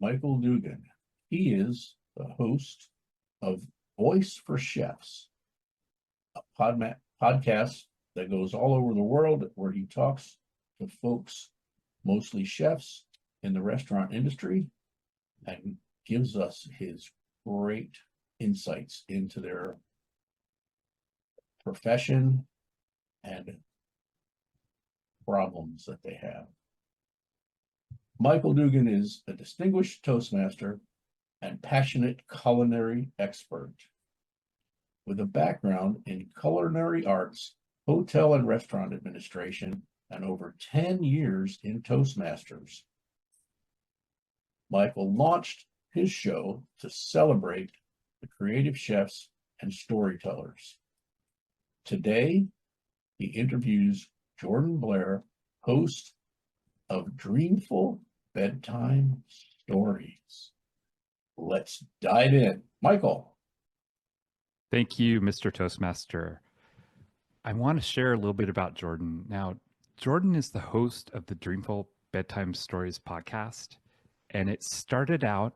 Michael Dugan. He is the host of Voice for Chefs, a podcast that goes all over the world where he talks to folks, mostly chefs in the restaurant industry, and gives us his great insights into their profession and problems that they have. Michael Dugan is a distinguished Toastmaster and passionate culinary expert with a background in culinary arts, hotel and restaurant administration, and over 10 years in Toastmasters. Michael launched his show to celebrate the creative chefs and storytellers. Today, he interviews Jordan Blair, host of Dreamful Bedtime Stories. Let's dive in. Michael. Thank you, Mr. Toastmaster. I want to share a little bit about Jordan. Now, Jordan is the host of the Dreamful Bedtime Stories Podcast, and it started out,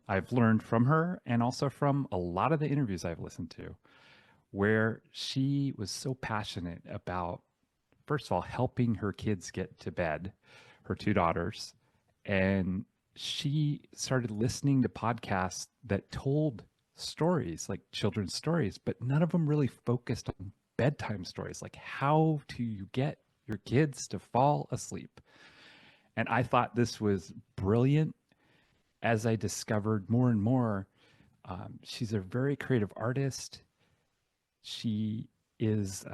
I've learned from her and also from a lot of the interviews I've listened to, where she was so passionate about, first of all, helping her kids get to bed, her two daughters, and she started listening to podcasts that told stories, like children's stories, but none of them really focused on bedtime stories, like how do you get your kids to fall asleep? And I thought this was brilliant. As I discovered more and more, she's a very creative artist. She is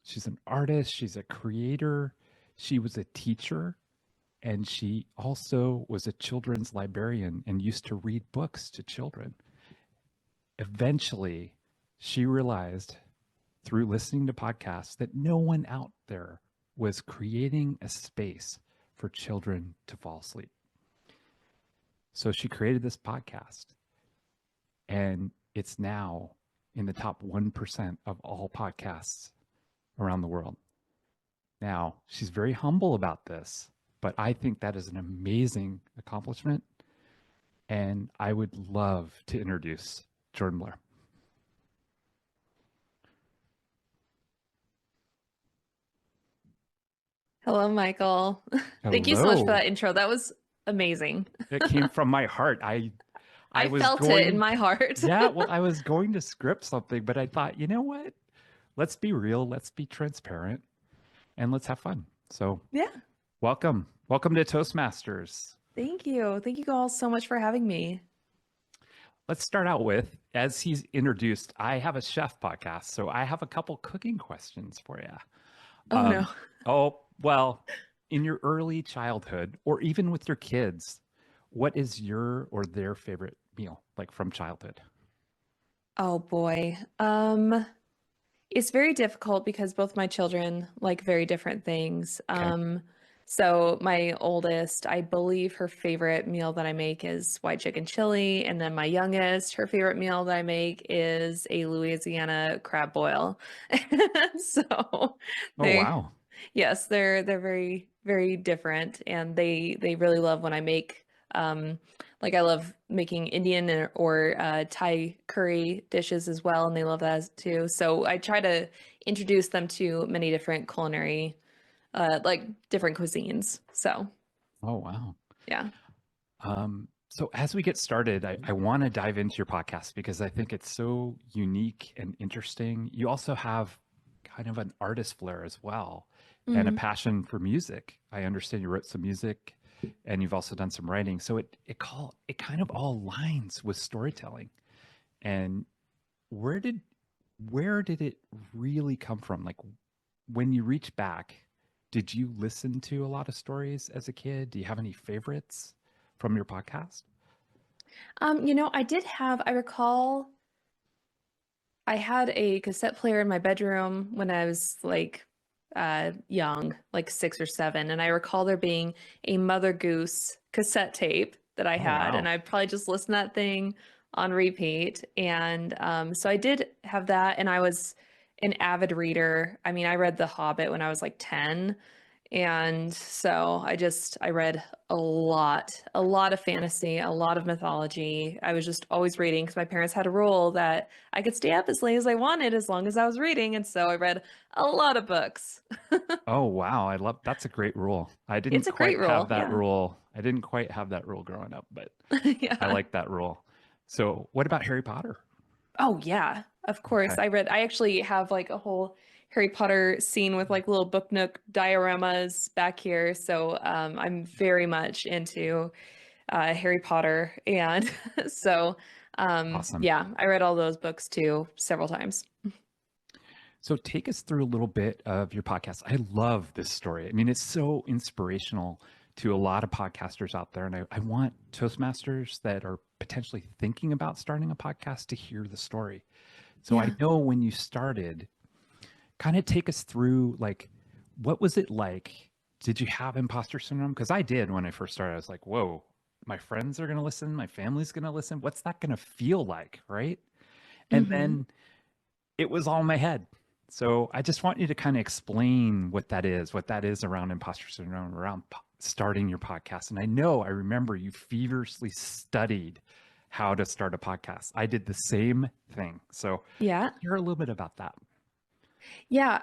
she's an artist, she's a creator, she was a teacher, and she also was a children's librarian and used to read books to children. Eventually, she realized through listening to podcasts that no one out there was creating a space for children to fall asleep. So she created this podcast, and it's now in the top 1% of all podcasts around the world. Now, she's very humble about this, but I think that is an amazing accomplishment, and I would love to introduce Jordan Blair. Hello, Michael. Thank you so much for that intro. That was amazing. It came from my heart. I felt it in my heart. Yeah, well, I was going to script something, but I thought, you know what? Let's be real. Let's be transparent, and let's have fun. So yeah, welcome to Toastmasters. Thank you all so much for having me. Let's start out with, as he's introduced, I have a chef podcast, so I have a couple cooking questions for you. Oh no. Oh, well, in your early childhood, or even with your kids, what is your or their favorite meal, like from childhood? Oh boy. It's very difficult because both my children like very different things. Okay. So my oldest, I believe her favorite meal that I make is white chicken chili. And then my youngest, her favorite meal that I make is a Louisiana crab boil. So Oh, wow. Yes, they're very, very different. And they really love when I make, like I love making Indian or Thai curry dishes as well. And they love that too. So I try to introduce them to many different culinary like different cuisines. So, Oh, wow. yeah. So as we get started, I want to dive into your podcast because I think it's so unique and interesting. You also have kind of an artist flair as well, and a passion for music. I understand you wrote some music and you've also done some writing. So it kind of all aligns with storytelling. And where did it really come from? Like when you reach back, did you listen to a lot of stories as a kid? Do you have any favorites from your podcast? I recall I had a cassette player in my bedroom when I was like young, like 6 or 7. And I recall there being a Mother Goose cassette tape that I had. Wow. And I'd probably just listen to that thing on repeat. And so I did have that. And I was an avid reader. I mean, I read The Hobbit when I was like 10. And so I read a lot of fantasy, a lot of mythology. I was just always reading because my parents had a rule that I could stay up as late as I wanted as long as I was reading. And so I read a lot of books. Oh, wow. That's a great rule. I It's didn't a great quite have rule. that Yeah. rule. I didn't quite have that rule growing up, but I Yeah. like that rule. So what about Harry Potter? Oh yeah, of course. Okay. I actually have like a whole Harry Potter scene with like little book nook dioramas back here. So I'm very much into Harry Potter. And so Awesome. yeah, I read all those books too several times. So take us through a little bit of your podcast. I love this story. I mean, it's so inspirational to a lot of podcasters out there. And I want Toastmasters that are potentially thinking about starting a podcast to hear the story. So I Yeah. know when you started, kind of take us through like, what was it like? Did you have imposter syndrome? Because I did when I first started. I was like, whoa, my friends are going to listen. My family's going to listen. What's that going to feel like? Right. And Hmm. then it was all in my head. So I just want you to kind of explain what that is around imposter syndrome, around starting your podcast. And I remember you feverishly studied how to start a podcast. I did the same thing. So Yeah. hear a little bit about that. Yeah.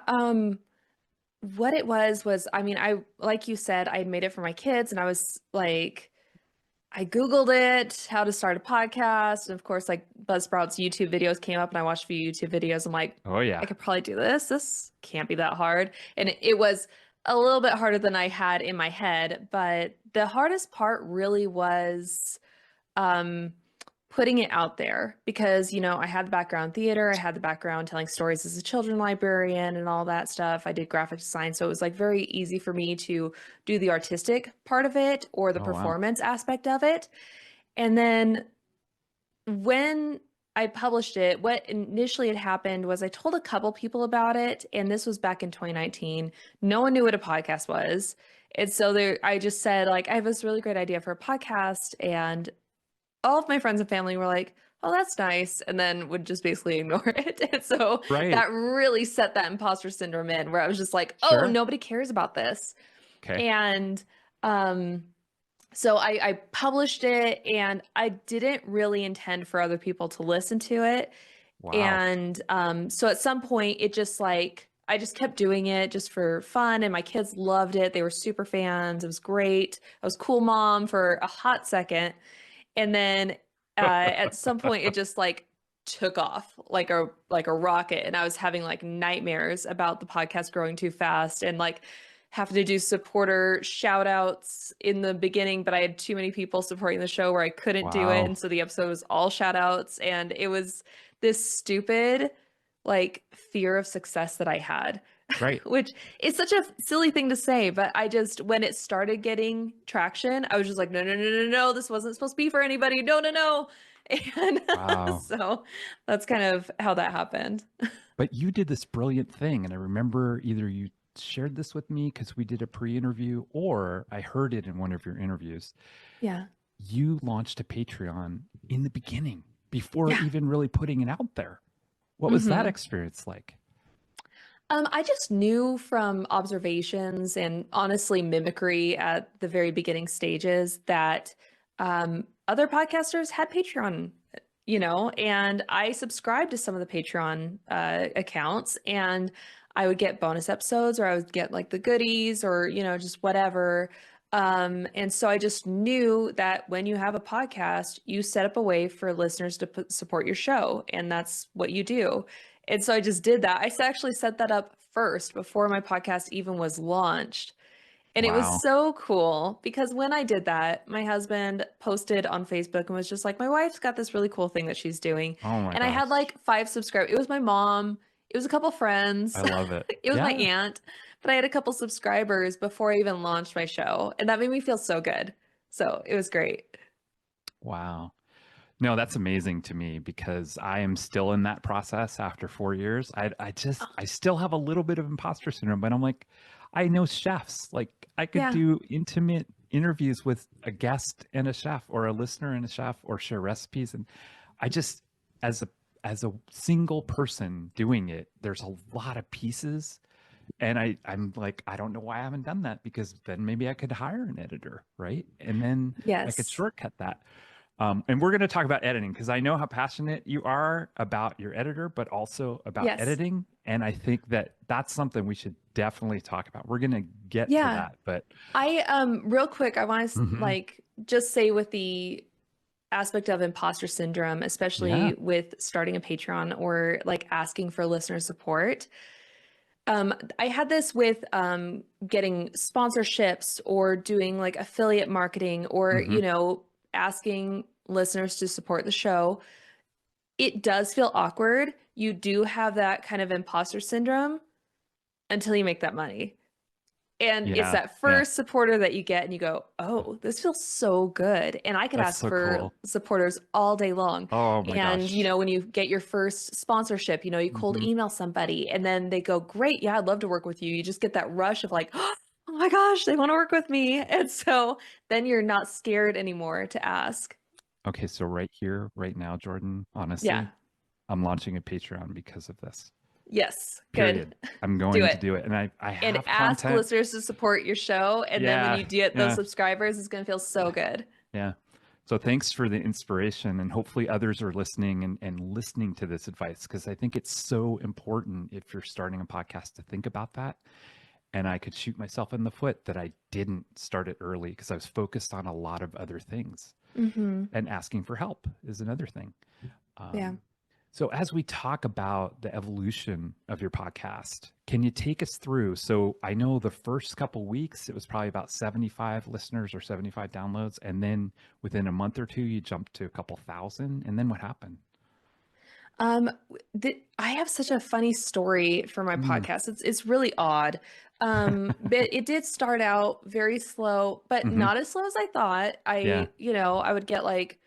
What it was, I mean, I, like you said, I made it for my kids and I was like, I Googled it, how to start a podcast. And of course, like Buzzsprout's YouTube videos came up and I watched a few YouTube videos. I'm like, Oh, I yeah. could probably do this. This can't be that hard. And it was a little bit harder than I had in my head. But the hardest part really was um, putting it out there because, I had the background theater, I had the background telling stories as a children librarian and all that stuff. I did graphic design. So it was like very easy for me to do the artistic part of it or the Oh, wow. performance aspect of it. And then when I published it, what initially had happened was I told a couple people about it, and this was back in 2019. No one knew what a podcast was. And so I just said, like, I have this really great idea for a podcast, and all of my friends and family were like, oh, that's nice, and then would just basically ignore it. And so Right. that really set that imposter syndrome in where I was just like, oh, Sure. nobody cares about this. Okay. And um, so I published it and I didn't really intend for other people to listen to it. Wow. And so at some point, it just like, I just kept doing it just for fun, and my kids loved it. They were super fans. It was great. I was cool mom for a hot second. And then at some point it just like took off like a rocket, and I was having like nightmares about the podcast growing too fast and like having to do supporter shout outs in the beginning, but I had too many people supporting the show where I couldn't do it, Wow. and so the episode was all shout outs, and it was this stupid like fear of success that I had. Right. Which is such a silly thing to say, but I just, when it started getting traction, I was just like, no, no, no, no, no, this wasn't supposed to be for anybody. No, no, no. And Wow. so that's kind of how that happened. But you did this brilliant thing. And I remember either you shared this with me because we did a pre interview, or I heard it in one of your interviews. Yeah. You launched a Patreon in the beginning before Yeah. even really putting it out there. What was that Hmm. experience like? I just knew from observations and honestly mimicry at the very beginning stages that other podcasters had Patreon, and I subscribed to some of the Patreon accounts, and I would get bonus episodes or I would get like the goodies or, just whatever. And so I just knew that when you have a podcast, you set up a way for listeners to support your show, and that's what you do. And so I just did that. Actually set that up first before my podcast even was launched. And it was Wow. so cool because when I did that, my husband posted on Facebook and was just like, my wife's got this really cool thing that she's doing. Oh my And I had gosh. like 5 subscribers. It was my mom, it was a couple friends, I love it. it was my Yeah. aunt, but I had a couple subscribers before I even launched my show. And that made me feel so good. So it was great. Wow. No, that's amazing to me because I am still in that process after 4 years. I still have a little bit of imposter syndrome, but I'm like, I know chefs. Like I could Yeah. do intimate interviews with a guest and a chef, or a listener and a chef, or share recipes. And I just, as a single person doing it, there's a lot of pieces And I'm like, I don't know why I haven't done that, because then maybe I could hire an editor, right? And then I could Yes. shortcut that. And we're going to talk about editing, because I know how passionate you are about your editor, but also about Yes. editing. And I think that that's something we should definitely talk about. We're going to get to Yeah. that, but Real quick, I want to Mhm. just say with the aspect of imposter syndrome, Yeah. especially with starting a Patreon or like asking for listener support. I had this with getting sponsorships or doing like affiliate marketing or, Mhm. asking listeners to support the show. It does feel awkward. You do have that kind of imposter syndrome until you make that money. And it's Yeah. that Yeah. first supporter that you get and you go, oh, this feels so good. And I could That's ask so for cool. supporters all day long. Oh my And, gosh. when you get your first sponsorship, you cold Mhm. email somebody and then they go, great. Yeah, I'd love to work with you. You just get that rush of like, oh my gosh, they want to work with me. And so then you're not scared anymore to ask. Okay. So right here, right now, Jordan, Yeah. honestly, I'm launching a Patreon because of this. Yes. Good. Period. I'm Do going to it. do it. And I And have ask content. listeners to support your show. And then when Yeah. you get those Yeah. subscribers, it's going to feel so good. Yeah. So thanks for the inspiration, and hopefully others are listening and listening to this advice, because I think it's so important if you're starting a podcast to think about that. And I could shoot myself in the foot that I didn't start it early because I was focused on a lot of other things, Mm-hmm. and asking for help is another thing. Yeah. So as we talk about the evolution of your podcast, can you take us through? So I know the first couple weeks, it was probably about 75 listeners or 75 downloads. And then within a month or two, you jumped to a couple thousand. And then what happened? I have such a funny story for my Mm. podcast. It's really odd. But it did start out very slow, but Hmm. not as slow as I thought. Yeah. I would get like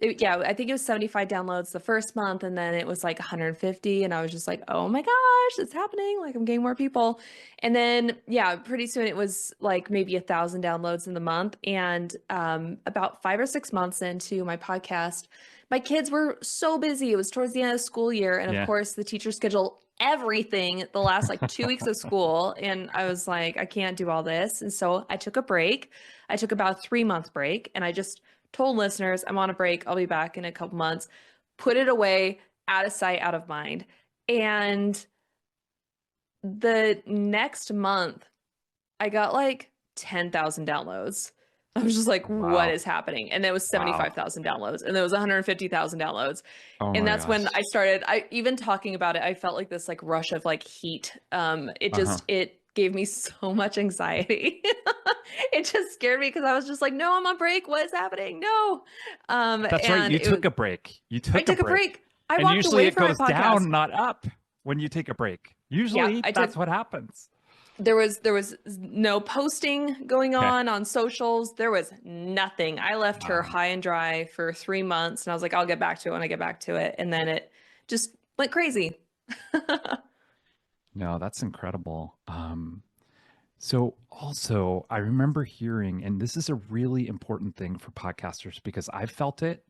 I think it was 75 downloads the first month, and then it was like 150, and I was just like, oh my gosh, it's happening. Like I'm getting more people. And then, yeah, pretty soon it was like maybe 1,000 downloads in the month. And about 5 or 6 months into my podcast, my kids were so busy. It was towards the end of the school year. And of Yeah. course, the teacher scheduled everything the last like 2 weeks of school. And I was like, I can't do all this. And so I took a break. I took about a 3-month break, and I just told listeners, I'm on a break. I'll be back in a couple months. Put it away, out of sight, out of mind. And the next month, I got like 10,000 downloads. I was just like, what Wow. is happening? And there was Wow. 75,000 downloads, and there was 150,000 downloads. Oh And my that's when gosh. I even talking about it, I felt like this like rush of like heat. Uh-huh. It gave me so much anxiety. It just scared me because I was just like, no, I'm on break. What is happening? No. That's right. And You took a break. You I took a took a break. break. I And walked usually away it from my goes podcast. down, not up, when you take a break. Yeah, Usually that's what happens. there was no posting going Okay. on socials. There was nothing. I left her Wow. high and dry for 3 months, and I was like, I'll get back to it when I get back to it. And then it just went crazy. No, that's incredible. So also, I remember hearing, and this is a really important thing for podcasters because I've felt it,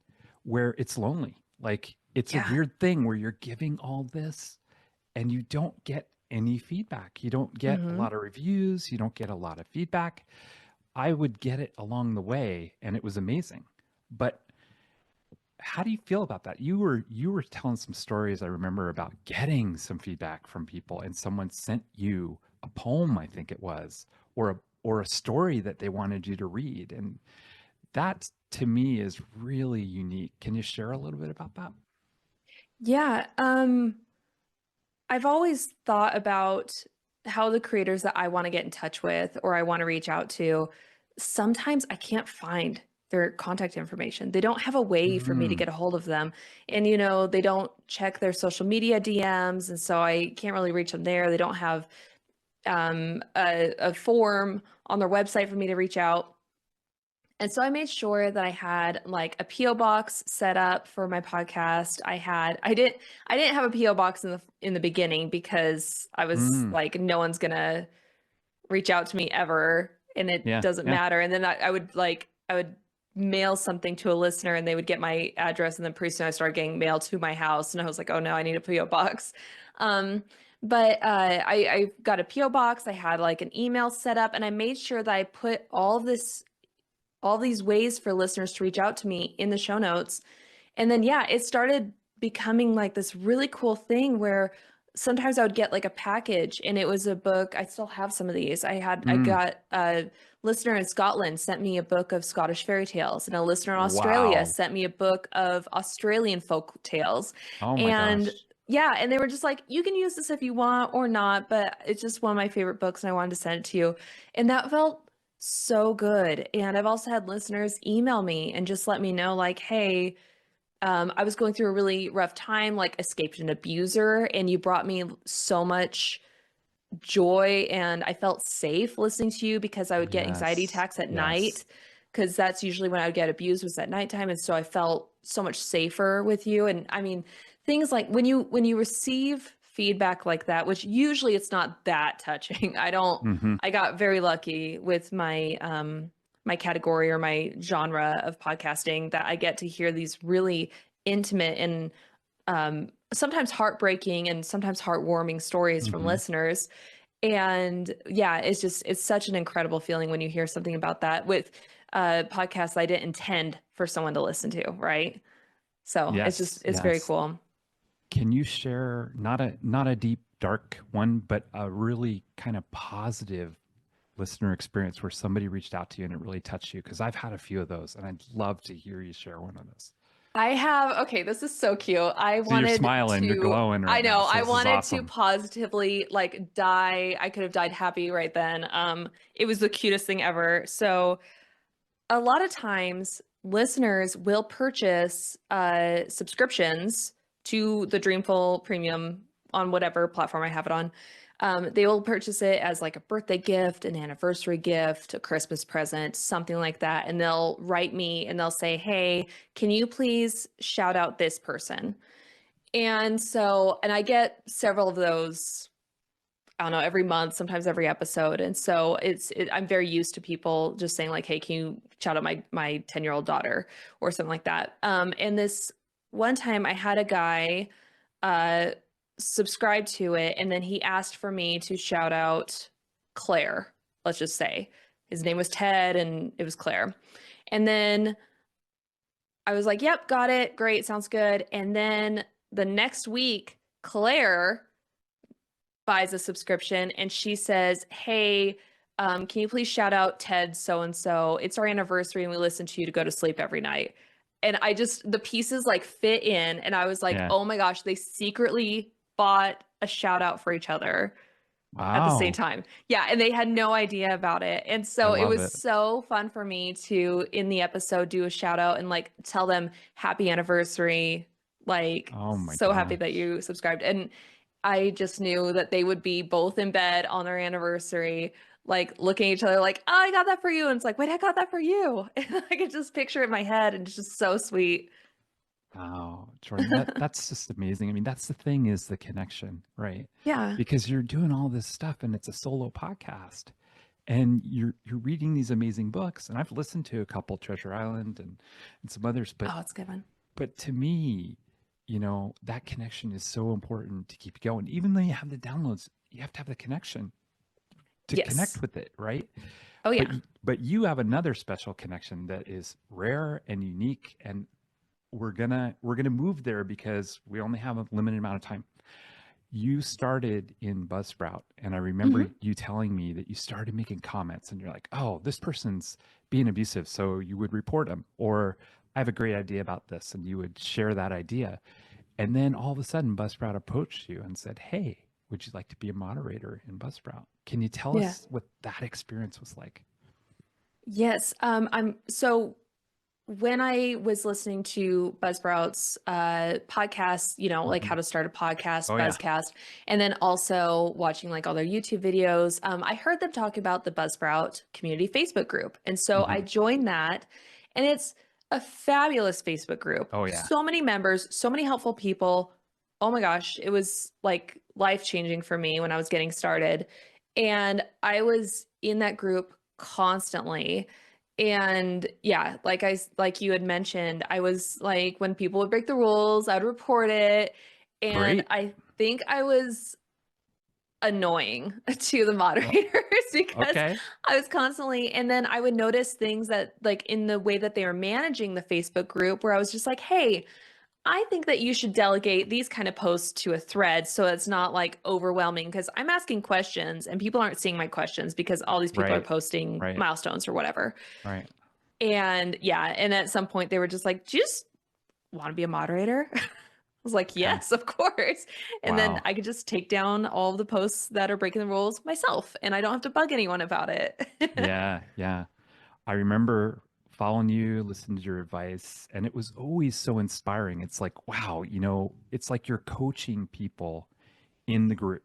where it's lonely. Like it's a Yeah. weird thing where you're giving all this and you don't get any feedback. You don't get a Mhm. lot of reviews. You don't get a lot of feedback. I would get it along the way, and it was amazing. But how do you feel about that? You were telling some stories, I remember, about getting some feedback from people, and someone sent you a poem, I think it was, or a story that they wanted you to read. And that to me is really unique. Can you share a little bit about that? Yeah. I've always thought about how the creators that I want to get in touch with or I want to reach out to, sometimes I can't find their contact information. They don't have a way for me to Mm, get a hold of them. And, they don't check their social media DMs. And so I can't really reach them there. They don't have a form on their website for me to reach out. And so I made sure that I had like a PO box set up for my podcast. I didn't have a PO box in the beginning because I was mm, like, no one's gonna reach out to me ever, and it yeah, doesn't yeah. matter. And then I would mail something to a listener, and they would get my address, and then pretty soon I started getting mail to my house, and I was like, oh no, I need a PO box. Um, But I got a PO box. I had like an email set up, and I made sure that I put all these ways for listeners to reach out to me in the show notes. And then, yeah, it started becoming like this really cool thing where sometimes I would get like a package and it was a book. I still have some of these. I got a listener in Scotland sent me a book of Scottish fairy tales, and a listener in Australia Wow. sent me a book of Australian folk tales. Oh my And gosh. yeah, and they were just like, you can use this if you want or not, but it's just one of my favorite books and I wanted to send it to you. And that felt so good. And I've also had listeners email me and just let me know, like, hey, I was going through a really rough time, like escaped an abuser, and you brought me so much joy, and I felt safe listening to you because I would get anxiety Yes. attacks at Yes. night, because that's usually when I would get abused, was at nighttime. And so I felt so much safer with you. And I mean, things like when you receive feedback like that, which usually it's not that touching. Mhm. I got very lucky with my my category or my genre of podcasting, that I get to hear these really intimate and sometimes heartbreaking and sometimes heartwarming stories from Mhm. listeners. And yeah, it's such an incredible feeling when you hear something about that with podcasts I didn't intend for someone to listen to, right? So Yes. it's very Yes. cool. Can you share not a deep dark one, but a really kind of positive listener experience where somebody reached out to you and it really touched you? Because I've had a few of those, and I'd love to hear you share one of those. Okay, this is so cute. So you're smiling, you're glowing I right now. know, So I this is wanted to awesome. positively like die. I could have died happy right then. It was the cutest thing ever. So a lot of times listeners will purchase subscriptions to the Dreamful Premium on whatever platform I have it on. They will purchase it as like a birthday gift, an anniversary gift, a Christmas present, something like that. And they'll write me and they'll say, hey, can you please shout out this person? And I get several of those, I don't know, every month, sometimes every episode. And so I'm very used to people just saying like, hey, can you shout out my 10-year-old daughter or something like that. And this one time I had a guy uh, subscribe to it, and then he asked for me to shout out Claire, let's just say. His name was Ted and it was Claire. And then I was like, yep, got it. Great. Sounds good. And then the next week, Claire buys a subscription and she says, hey, can you please shout out Ted so-and-so? It's our anniversary and we listen to you to go to sleep every night. And the pieces like fit in, and I was like, Yeah. oh my gosh, they secretly bought a shout out for each other at the same Wow. time. Yeah, and they had no idea about it. And I so it love was it. so fun for me to, in the episode, do a shout out and like tell them happy anniversary. Like, Oh my so happy that gosh. you subscribed. And I just knew that they would be both in bed on their anniversary, like looking at each other like, oh, I got that for you. And it's like, wait, I got that for you. And I could just picture it in my head, and it's just so sweet. Wow, Jordan, that's just amazing. I mean, that's the thing, is the connection, right? Yeah. Because you're doing all this stuff and it's a solo podcast, and you're reading these amazing books. And I've listened to a couple, Treasure Island and some others, Oh, it's a good one. but to me, that connection is so important to keep going. Even though you have the downloads, you have to have the connection to Yes. connect with it, right? Oh, yeah. But you have another special connection that is rare and unique, and we're gonna move there because we only have a limited amount of time. You started in Buzzsprout, and I remember you telling me that you started making comments, and you're like, oh, this person's being abusive, so you would report them, or I have a great idea about this, and you would share that idea. And then all of a sudden Buzzsprout approached you and said, hey, would you like to be a moderator in Buzzsprout? Can you tell Yeah. us what that experience was like? Yes. I'm so when I was listening to Buzzsprout's podcast, like how to start a podcast, Oh, yeah. Buzzcast, and then also watching like all their YouTube videos, I heard them talk about the Buzzsprout community Facebook group. And so I joined that, and it's a fabulous Facebook group. Oh, yeah. So many members, so many helpful people. Oh my gosh, it was like life-changing for me when I was getting started. And I was in that group constantly. And yeah, like you had mentioned, I was like, when people would break the rules, I'd report it. And Great. I think I was annoying to the moderators because Okay. I was constantly, and then I would notice things that like in the way that they were managing the Facebook group where I was just like, hey, I think that you should delegate these kind of posts to a thread so it's not like overwhelming because I'm asking questions and people aren't seeing my questions because all these people are Right. posting Right. milestones or whatever. Right. And yeah, and at some point they were just like, do you just want to be a moderator? I was like, yes, of course. And then Wow. I could just take down all of the posts that are breaking the rules myself and I don't have to bug anyone about it. Yeah. Yeah. I remember following you, listening to your advice, and it was always so inspiring. It's like, wow, it's like you're coaching people in the group.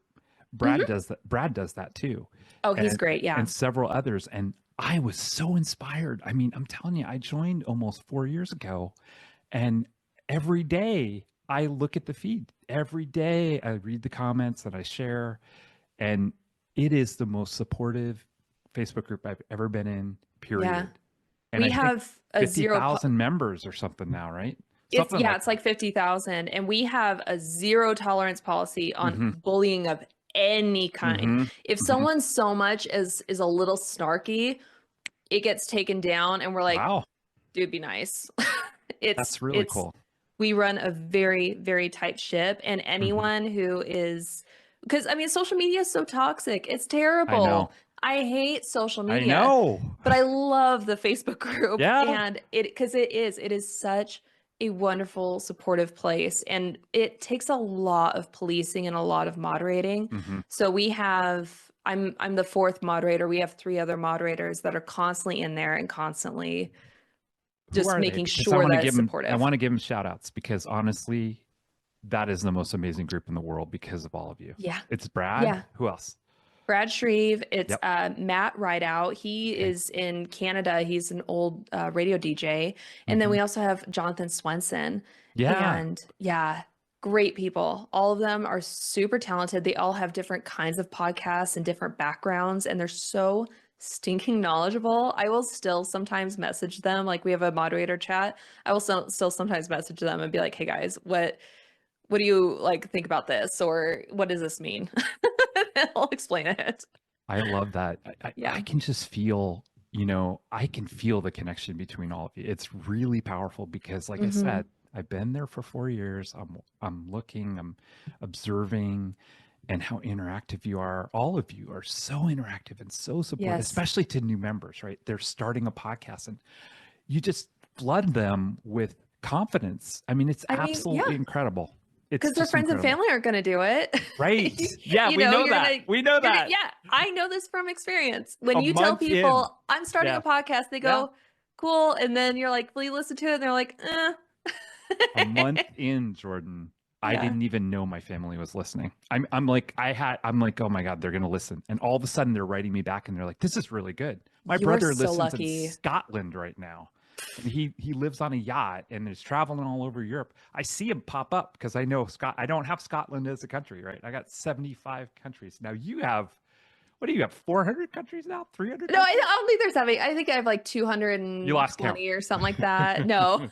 Brad Mhm. does that. Brad does that too. Oh, he's And great. Yeah. and several others. And I was so inspired. I mean, I'm telling you, I joined almost 4 years ago, and every day I look at the feed. Every day I read the comments that I share, and it is the most supportive Facebook group I've ever been in, Yeah. period. And We I think have a zero 50,000 members or something now, right? It's Something yeah, like it's like 50,000 and we have a zero tolerance policy that. on Hmm. bullying of any kind. Hmm. If Hmm. someone so much as is a little snarky, it gets taken down and we're like, Wow, dude, be nice. It's that's really it's cool. we run a very, very tight ship and Hmm. anyone who is because I mean social media is so toxic. It's I know. terrible. I hate social I media, know. but I love the Facebook group Yeah. and it is such a wonderful supportive place and it takes a lot of policing and a lot of moderating. Hmm. So we have I'm the fourth moderator. We have three other moderators that are constantly in there and constantly Who just are they? making Because I sure want to that it's give them. I supportive. want to give them shout outs because honestly, that is the most amazing group in the world because of all of you. Yeah. It's Brad. Yeah. Who else? Brad Shreve, it's Yep. Matt Rideout. He Okay. is in Canada. He's an old radio DJ. And then Hmm. we also have Jonathan Swenson. Yeah. And yeah, great people. All of them are super talented. They all have different kinds of podcasts and different backgrounds, and they're so stinking knowledgeable. I will still sometimes message them. Like we have a moderator chat. I will still sometimes message them and be like, hey guys, what do you like think about this? Or what does this mean? I'll explain it. I love that. I Yeah. can just feel, I can feel the connection between all of you. It's really powerful because, like I Hmm. said, I've been there for 4 years. I'm looking, I'm observing, and how interactive you are. All of you are so interactive and so supportive, Yes. especially to new members, right? They're starting a podcast, and you just flood them with confidence. I mean, it's I mean, absolutely yeah, incredible. It's because their just friends and incredible. family aren't going to do it. Right. Yeah, we know You're that. gonna, We know you're gonna, that. yeah, I know this from experience. When A you tell month in. people I'm starting Yeah. a podcast, they Yeah. go, cool. And then you're like, will you listen to it? And they're like, A month in, Jordan, I Yeah. didn't even know my family was listening. I'm like, I'm like, oh my God, they're gonna listen. And all of a sudden they're writing me back and they're like, this is really good. My You're brother so listens lucky. in Scotland right now. And he lives on a yacht and is traveling all over Europe. I see him pop up because I know I don't have Scotland as a country, right? I got 75 countries. Now you have, what do you have? 400 countries now? 300? No, I don't think there's that many. I think I have like You lost count. 220 or something like that. No.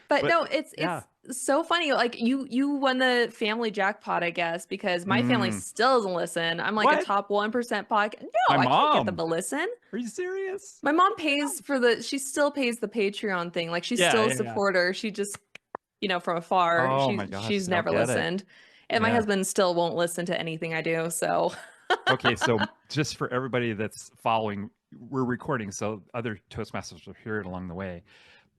But no, it's yeah. so funny. Like you won the family jackpot, I guess, because my family Mm. still doesn't listen. I'm like a What? top 1% podcast. My No, I can't get them mom. to listen. Are you serious? My mom pays for she still pays the Patreon thing. Like she's still a Yeah. supporter. She just, from afar, Oh my gosh, she's I don't never get it. listened. And my Yeah. husband still won't listen to anything I do. So Okay, so just for everybody that's following, we're recording, so other Toastmasters will hear it along the way.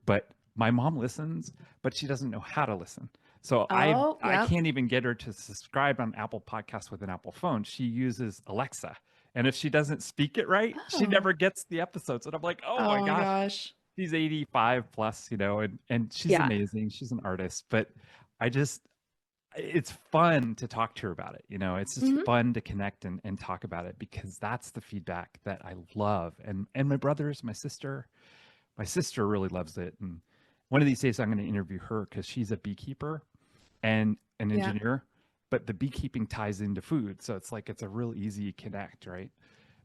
But my mom listens, but she doesn't know how to listen. So I yeah. can't even get her to subscribe on Apple Podcasts with an Apple phone. She uses Alexa. And if she doesn't speak it right, she Oh. never gets the episodes. And I'm like, oh my gosh. She's 85 plus, and she's Yeah. amazing. She's an artist, but it's fun to talk to her about it. It's just Mhm. fun to connect and talk about it because that's the feedback that I love. And my brothers, my sister really loves it. And one of these days I'm going to interview her because she's a beekeeper and an Yeah. engineer, but the beekeeping ties into food. So it's like, it's a real easy connect, right?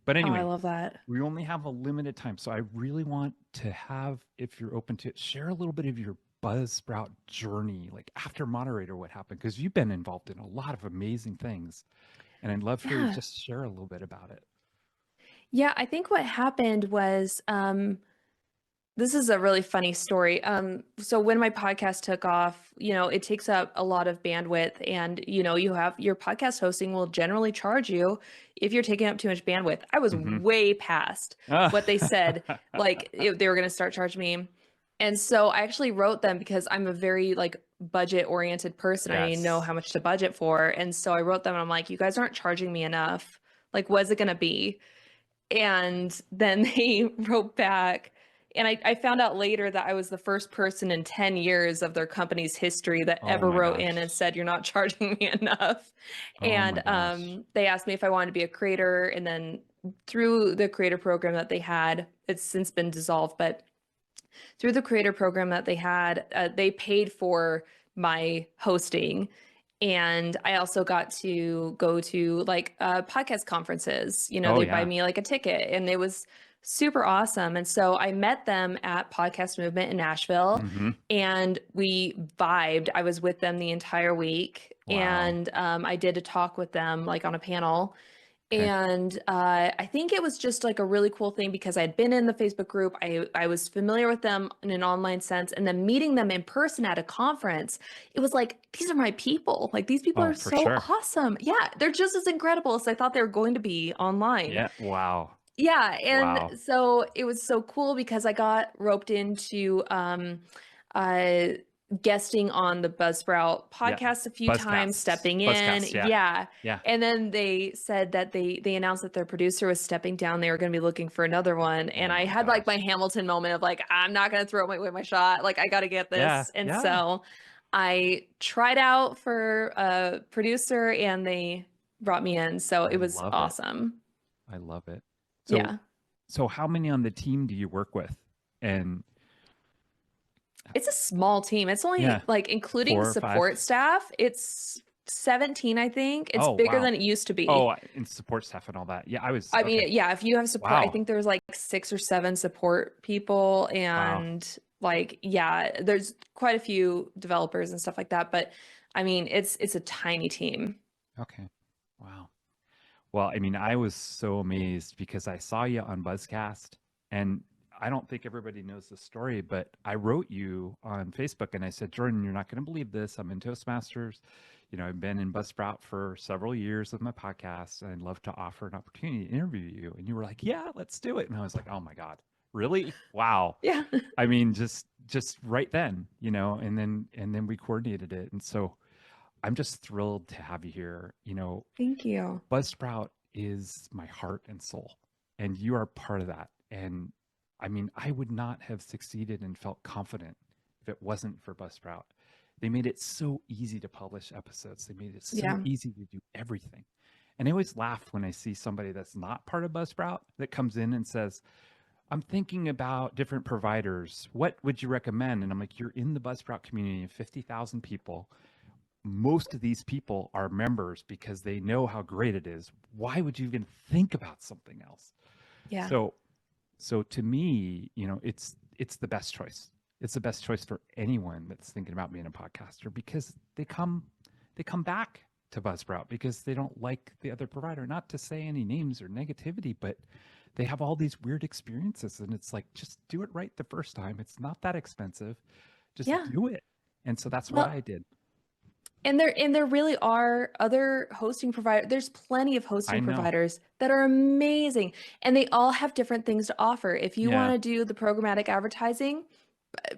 But Oh, anyway, I love that. we only have a limited time. So I really want to have, if you're open to it, share a little bit of your Buzzsprout journey, like after moderator, what happened? Because you've been involved in a lot of amazing things. And I'd love for you to Yeah. just share a little bit about it. Yeah, I think what happened was this is a really funny story. So when my podcast took off, it takes up a lot of bandwidth, and you have your podcast hosting will generally charge you if you're taking up too much bandwidth. I was way past what they said, like they were going to start charging me. And so I actually wrote them because I'm a very like budget oriented person. I need to know Yes. how much to budget for. And so I wrote them and I'm like, you guys aren't charging me enough. Like, what's it going to be? And then they wrote back. And I found out later that I was the first person in 10 years of their company's history that Oh ever my wrote in gosh. and said, you're not charging me enough. Oh my And gosh. they asked me if I wanted to be a creator. And then through the creator program that they had, it's since been dissolved, but through the creator program that they had, they paid for my hosting. And I also got to go to like podcast conferences. Oh They buy yeah. me like a ticket, and it was super awesome. And so I met them at Podcast Movement in Nashville, Mm-hmm. and we vibed. I was with them the entire week, Wow. and I did a talk with them like on a panel. Okay. And I think it was just like a really cool thing because I'd been in the Facebook group. I was familiar with them in an online sense. And then meeting them in person at a conference, it was like, these are my people. Like, these people Oh, are for so sure. awesome. Yeah, they're just as incredible as I thought they were going to be online. Yeah. Wow. Yeah. And Wow. so it was so cool because I got roped into uh, guesting on the Buzzsprout Yeah. podcast a few times, Buzzcasts. stepping in. Buzzcasts, yeah. Yeah. Yeah. And then they said that they announced that their producer was stepping down. They were going to be looking for another one. And Oh I my had like my gosh. Hamilton moment of like, I'm not going to throw away my shot. Like, I got to get Yeah. this. And Yeah. so I tried out for a producer and they brought me in. So it was love it. awesome. I love it. So, Yeah. so how many on the team do you work with? And It's a small team. It's only Yeah. like including 4 or 5? support staff, it's 17, I think. It's Oh, bigger wow. than it used to be. Oh, and support staff and all that. Yeah, I I mean, yeah, if you have support, I Wow. think there's like 6 or 7 support people, Wow. and like, yeah, there's quite a few developers and stuff like that. But I mean, it's a tiny team. Okay. Wow. Well, I mean, I was so amazed because I saw you on Buzzcast, and I don't think everybody knows the story, but I wrote you on Facebook and I said, Jordan, you're not going to believe this. I'm in Toastmasters. I've been in Buzzsprout for several years with my podcast, and I'd love to offer an opportunity to interview you. And you were like, yeah, let's do it. And I was like, oh my God, really? Wow. Yeah. I mean, just right then, and then we coordinated it. And so I'm just thrilled to have you here. Thank you. Buzzsprout is my heart and soul, and you are part of that. And I mean, I would not have succeeded and felt confident if it wasn't for Buzzsprout. They made it so easy to publish episodes. They made it so Yeah. easy to do everything. And I always laugh when I see somebody that's not part of Buzzsprout that comes in and says, I'm thinking about different providers. What would you recommend? And I'm like, you're in the Buzzsprout community of 50,000 people. Most of these people are members because they know how great it is. Why would you even think about something else? Yeah. So to me, it's the best choice. It's the best choice for anyone that's thinking about being a podcaster, because they come back to Buzzsprout because they don't like the other provider. Not to say any names or negativity, but they have all these weird experiences, and it's like, just do it right the first time. It's not that expensive. Just Yeah. do it. And so that's Well, what I did. And there really are other hosting providers. There's plenty of I hosting know. providers that are amazing, and they all have different things to offer. If you Yeah. want to do the programmatic advertising,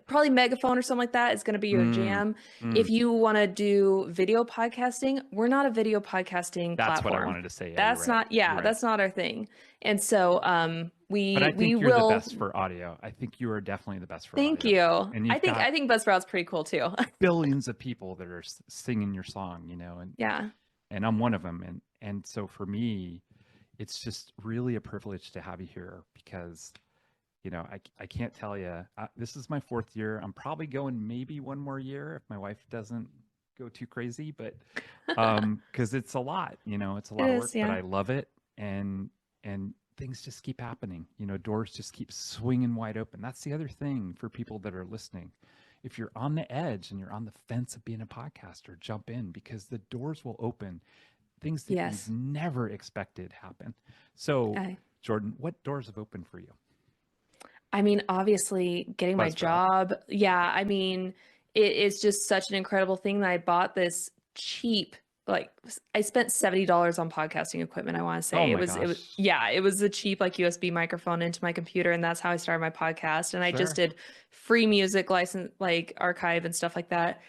probably Megaphone or something like that is going to be your jam. If you want to do video podcasting, we're not a video podcasting That's platform. what I wanted to say. Yeah, That's you're right. not, yeah, You're right. that's not our thing. And so But I think we you're will. the best for audio. I think you are definitely the best for Thank audio. you. And you've got I think Buzzsprout's pretty cool too. billions of people that are singing your song, Yeah. and I'm one of them. And so for me, it's just really a privilege to have you here because, I can't tell you, this is my 4th year. I'm probably going maybe one more year if my wife doesn't go too crazy, but because it's a lot, it's a lot of work, yeah. but I love it. And things just keep happening, doors just keep swinging wide open. That's the other thing for people that are listening. If you're on the edge and you're on the fence of being a podcaster, jump in, because the doors will open. things that Yes. you've never expected happen. So, I Jordan, what doors have opened for you? I mean, obviously getting my Buzzsprout. job. Yeah, I mean, it is just such an incredible thing that I bought this cheap, like I spent $70 on podcasting equipment, I want to Oh say. my It was gosh. yeah, it was a cheap like USB microphone into my computer, and that's how I started my podcast. And I just Sure. did free music license like archive and stuff like that.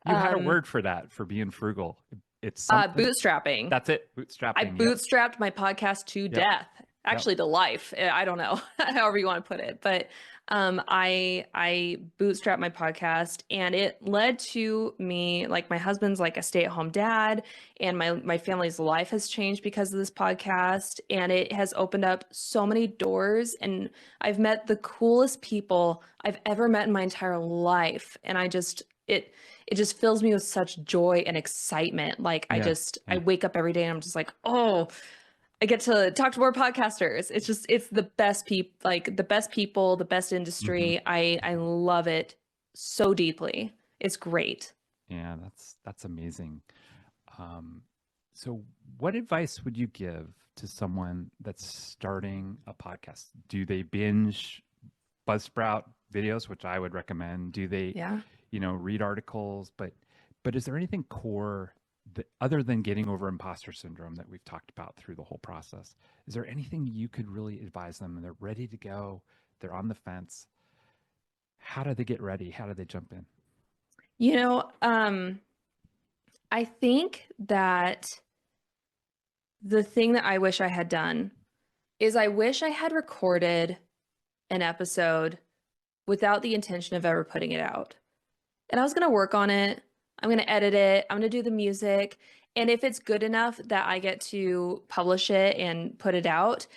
You had a word for that, for being frugal. It's something. Bootstrapping. That's it. I Bootstrapping. Yep. bootstrapped my podcast to Yep. death, Yep. actually to life. I don't know, however you want to put it, but I bootstrapped my podcast, and it led to me, like my husband's like a stay-at-home dad, and my family's life has changed because of this podcast, and it has opened up so many doors, and I've met the coolest people I've ever met in my entire life, and it just fills me with such joy and excitement. Like I Yeah. I wake up every day and I'm just like, oh, I get to talk to more podcasters. It's the best the best people, the best industry. I love it so deeply. It's great. Yeah, that's amazing. So what advice would you give to someone that's starting a podcast? Do they binge Buzzsprout videos, which I would recommend? Do they, Yeah. read articles? But is there anything core that, other than getting over imposter syndrome that we've talked about through the whole process? Is there anything you could really advise them and they're ready to go? They're on the fence. How do they get ready? How do they jump in? I think that the thing that I wish I had done is I wish I had recorded an episode without the intention of ever putting it out. And I was going to work on it. I'm going to edit it. I'm going to do the music. And if it's good enough that I get to publish it and put it out,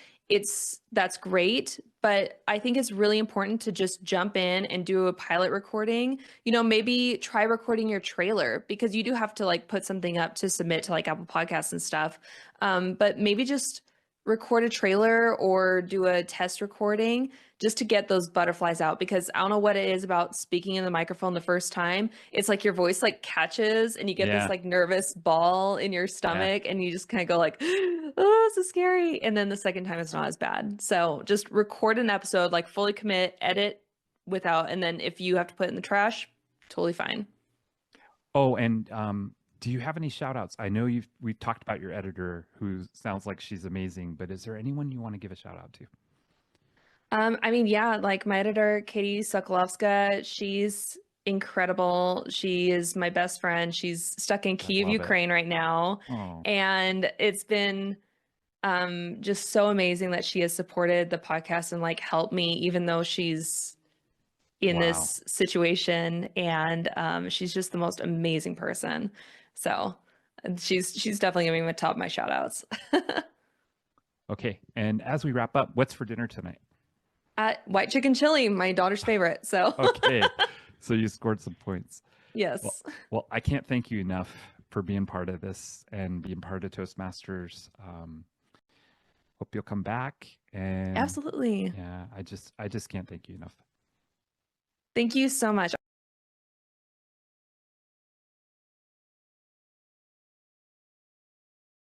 that's great. But I think it's really important to just jump in and do a pilot recording. Maybe try recording your trailer, because you do have to like put something up to submit to like Apple Podcasts and stuff. But maybe just record a trailer or do a test recording just to get those butterflies out, because I don't know what it is about speaking in the microphone the first time. It's like your voice like catches and you get this like nervous ball in your stomach and you just kind of go like, oh, this is scary. And then the second time it's not as bad. So just record an episode, like fully commit, edit without, and then if you have to put it in the trash, totally fine. Oh, and do you have any shout outs? I know we've talked about your editor, who sounds like she's amazing, but is there anyone you want to give a shout out to? I mean, yeah, like my editor, Katie Sokolovska, she's incredible. She is my best friend. She's stuck in Kyiv, Ukraine right now. Oh. And it's been just so amazing that she has supported the podcast and like helped me, even though she's in this situation. And she's just the most amazing person. So she's definitely gonna be my top of my shout outs. Okay. And as we wrap up, what's for dinner tonight? White chicken chili, my daughter's favorite. So okay. So you scored some points. Yes. Well, I can't thank you enough for being part of this and being part of Toastmasters. Hope you'll come back. And absolutely. Yeah, I just can't thank you enough. Thank you so much.